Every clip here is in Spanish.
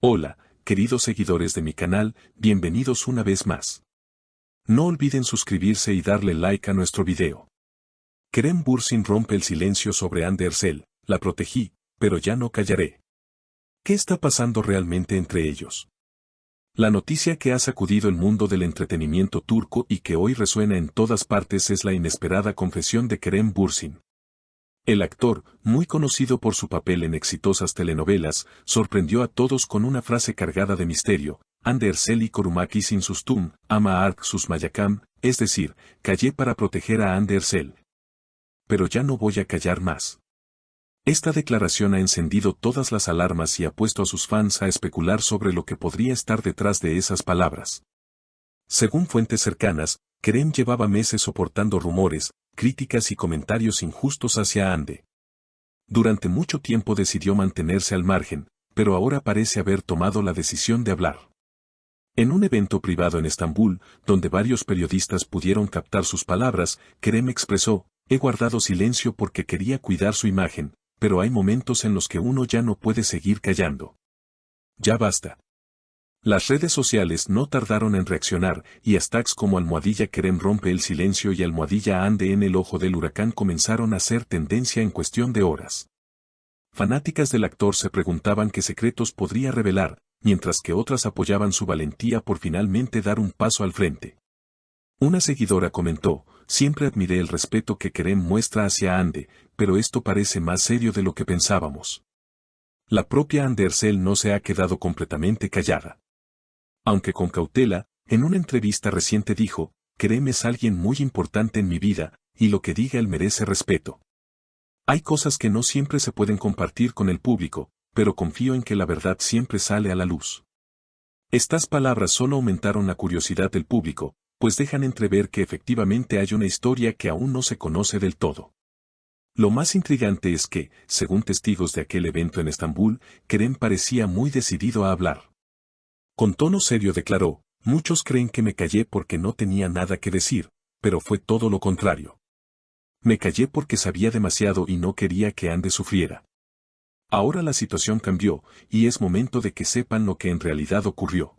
Hola, queridos seguidores de mi canal, bienvenidos una vez más. No olviden suscribirse y darle like a nuestro video. Kerem Bürsin rompe el silencio sobre Hande Erçel, la protegí, pero ya no callaré. ¿Qué está pasando realmente entre ellos? La noticia que ha sacudido el mundo del entretenimiento turco y que hoy resuena en todas partes es la inesperada confesión de Kerem Bürsin. El actor, muy conocido por su papel en exitosas telenovelas, sorprendió a todos con una frase cargada de misterio: Hande Erçel y korumaki sin sustum, ama ark sus mayakam, es decir, callé para proteger a Hande Erçel. Pero ya no voy a callar más. Esta declaración ha encendido todas las alarmas y ha puesto a sus fans a especular sobre lo que podría estar detrás de esas palabras. Según fuentes cercanas, Kerem llevaba meses soportando rumores, críticas y comentarios injustos hacia Hande. Durante mucho tiempo decidió mantenerse al margen, pero ahora parece haber tomado la decisión de hablar. En un evento privado en Estambul, donde varios periodistas pudieron captar sus palabras, Kerem expresó: he guardado silencio porque quería cuidar su imagen, pero hay momentos en los que uno ya no puede seguir callando. Ya basta. Las redes sociales no tardaron en reaccionar, y hashtags como #Kerem rompe el silencio y #Hande en el ojo del huracán comenzaron a ser tendencia en cuestión de horas. Fanáticas del actor se preguntaban qué secretos podría revelar, mientras que otras apoyaban su valentía por finalmente dar un paso al frente. Una seguidora comentó: siempre admiré el respeto que Kerem muestra hacia Hande, pero esto parece más serio de lo que pensábamos. La propia Hande Erçel no se ha quedado completamente callada. Aunque con cautela, en una entrevista reciente dijo: Kerem es alguien muy importante en mi vida, y lo que diga él merece respeto. Hay cosas que no siempre se pueden compartir con el público, pero confío en que la verdad siempre sale a la luz. Estas palabras solo aumentaron la curiosidad del público, pues dejan entrever que efectivamente hay una historia que aún no se conoce del todo. Lo más intrigante es que, según testigos de aquel evento en Estambul, Kerem parecía muy decidido a hablar. Con tono serio declaró: muchos creen que me callé porque no tenía nada que decir, pero fue todo lo contrario. Me callé porque sabía demasiado y no quería que Hande sufriera. Ahora la situación cambió, y es momento de que sepan lo que en realidad ocurrió.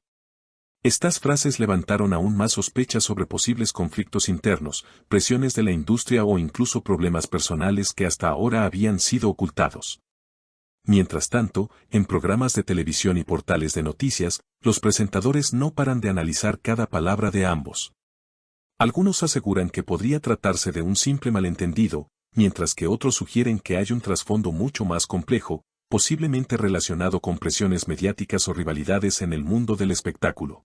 Estas frases levantaron aún más sospechas sobre posibles conflictos internos, presiones de la industria o incluso problemas personales que hasta ahora habían sido ocultados. Mientras tanto, en programas de televisión y portales de noticias, los presentadores no paran de analizar cada palabra de ambos. Algunos aseguran que podría tratarse de un simple malentendido, mientras que otros sugieren que hay un trasfondo mucho más complejo, posiblemente relacionado con presiones mediáticas o rivalidades en el mundo del espectáculo.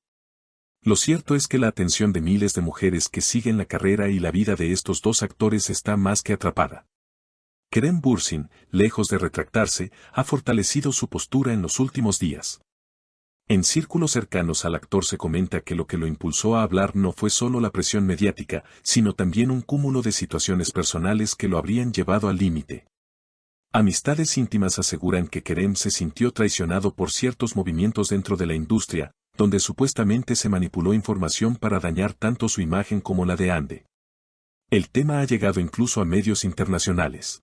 Lo cierto es que la atención de miles de mujeres que siguen la carrera y la vida de estos dos actores está más que atrapada. Kerem Bürsin, lejos de retractarse, ha fortalecido su postura en los últimos días. En círculos cercanos al actor se comenta que lo impulsó a hablar no fue solo la presión mediática, sino también un cúmulo de situaciones personales que lo habrían llevado al límite. Amistades íntimas aseguran que Kerem se sintió traicionado por ciertos movimientos dentro de la industria, donde supuestamente se manipuló información para dañar tanto su imagen como la de Hande. El tema ha llegado incluso a medios internacionales.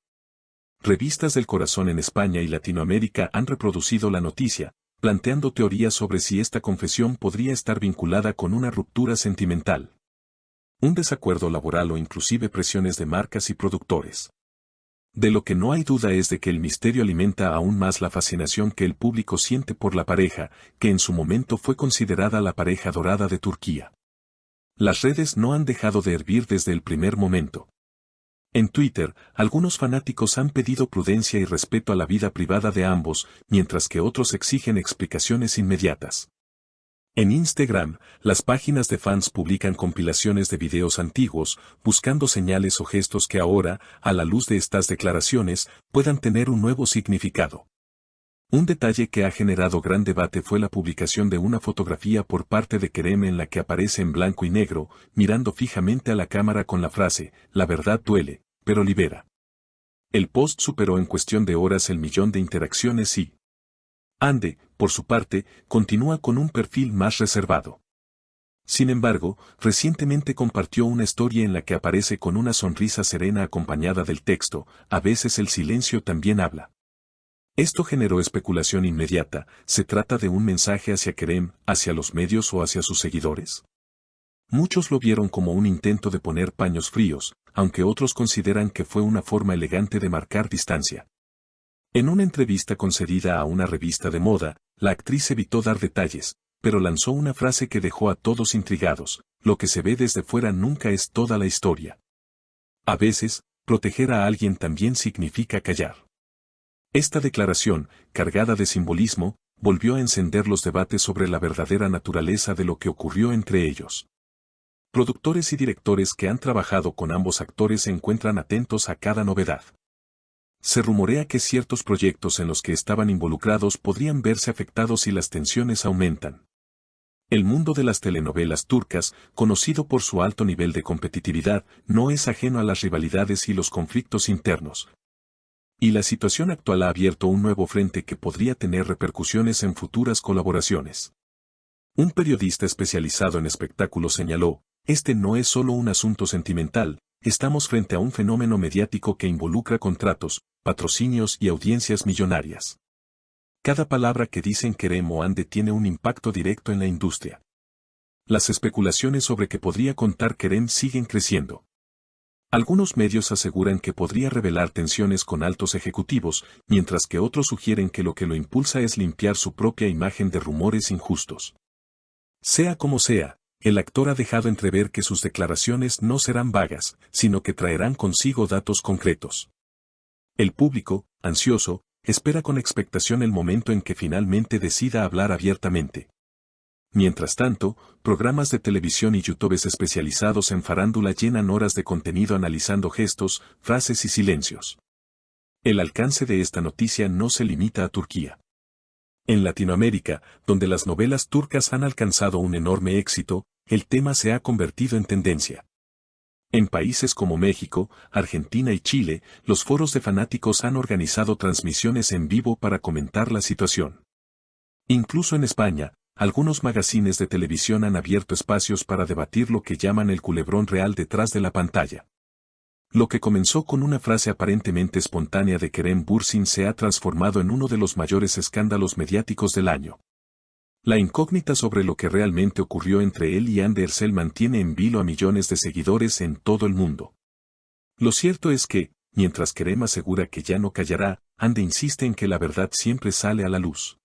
Revistas del corazón en España y Latinoamérica han reproducido la noticia, planteando teorías sobre si esta confesión podría estar vinculada con una ruptura sentimental, un desacuerdo laboral o inclusive presiones de marcas y productores. De lo que no hay duda es de que el misterio alimenta aún más la fascinación que el público siente por la pareja, que en su momento fue considerada la pareja dorada de Turquía. Las redes no han dejado de hervir desde el primer momento. En Twitter, algunos fanáticos han pedido prudencia y respeto a la vida privada de ambos, mientras que otros exigen explicaciones inmediatas. En Instagram, las páginas de fans publican compilaciones de videos antiguos, buscando señales o gestos que ahora, a la luz de estas declaraciones, puedan tener un nuevo significado. Un detalle que ha generado gran debate fue la publicación de una fotografía por parte de Kerem en la que aparece en blanco y negro, mirando fijamente a la cámara con la frase: la verdad duele, pero libera. El post superó en cuestión de horas el 1.000.000 de interacciones y Hande, por su parte, continúa con un perfil más reservado. Sin embargo, recientemente compartió una historia en la que aparece con una sonrisa serena acompañada del texto: a veces el silencio también habla. Esto generó especulación inmediata. ¿Se trata de un mensaje hacia Kerem, hacia los medios o hacia sus seguidores? Muchos lo vieron como un intento de poner paños fríos, aunque otros consideran que fue una forma elegante de marcar distancia. En una entrevista concedida a una revista de moda, la actriz evitó dar detalles, pero lanzó una frase que dejó a todos intrigados: lo que se ve desde fuera nunca es toda la historia. A veces, proteger a alguien también significa callar. Esta declaración, cargada de simbolismo, volvió a encender los debates sobre la verdadera naturaleza de lo que ocurrió entre ellos. Productores y directores que han trabajado con ambos actores se encuentran atentos a cada novedad. Se rumorea que ciertos proyectos en los que estaban involucrados podrían verse afectados si las tensiones aumentan. El mundo de las telenovelas turcas, conocido por su alto nivel de competitividad, no es ajeno a las rivalidades y los conflictos internos. Y la situación actual ha abierto un nuevo frente que podría tener repercusiones en futuras colaboraciones. Un periodista especializado en espectáculos señaló: este no es solo un asunto sentimental, estamos frente a un fenómeno mediático que involucra contratos, patrocinios y audiencias millonarias. Cada palabra que dicen Kerem o Hande tiene un impacto directo en la industria. Las especulaciones sobre que podría contar Kerem siguen creciendo. Algunos medios aseguran que podría revelar tensiones con altos ejecutivos, mientras que otros sugieren que lo impulsa es limpiar su propia imagen de rumores injustos. Sea como sea, el actor ha dejado entrever que sus declaraciones no serán vagas, sino que traerán consigo datos concretos. El público, ansioso, espera con expectación el momento en que finalmente decida hablar abiertamente. Mientras tanto, programas de televisión y YouTubes especializados en farándula llenan horas de contenido analizando gestos, frases y silencios. El alcance de esta noticia no se limita a Turquía. En Latinoamérica, donde las novelas turcas han alcanzado un enorme éxito, el tema se ha convertido en tendencia. En países como México, Argentina y Chile, los foros de fanáticos han organizado transmisiones en vivo para comentar la situación. Incluso en España, algunos magazines de televisión han abierto espacios para debatir lo que llaman el culebrón real detrás de la pantalla. Lo que comenzó con una frase aparentemente espontánea de Kerem Bürsin se ha transformado en uno de los mayores escándalos mediáticos del año. La incógnita sobre lo que realmente ocurrió entre él y Hande Erçel mantiene en vilo a millones de seguidores en todo el mundo. Lo cierto es que, mientras Kerem asegura que ya no callará, Hande insiste en que la verdad siempre sale a la luz.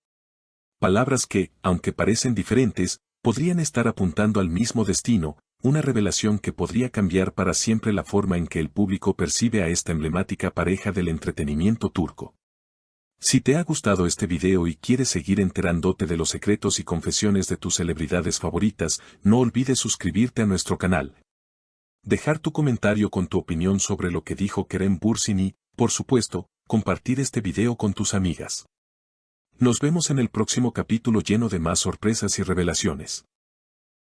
Palabras que, aunque parecen diferentes, podrían estar apuntando al mismo destino, una revelación que podría cambiar para siempre la forma en que el público percibe a esta emblemática pareja del entretenimiento turco. Si te ha gustado este video y quieres seguir enterándote de los secretos y confesiones de tus celebridades favoritas, no olvides suscribirte a nuestro canal. Dejar tu comentario con tu opinión sobre lo que dijo Kerem Bürsin y, por supuesto, compartir este video con tus amigas. Nos vemos en el próximo capítulo lleno de más sorpresas y revelaciones.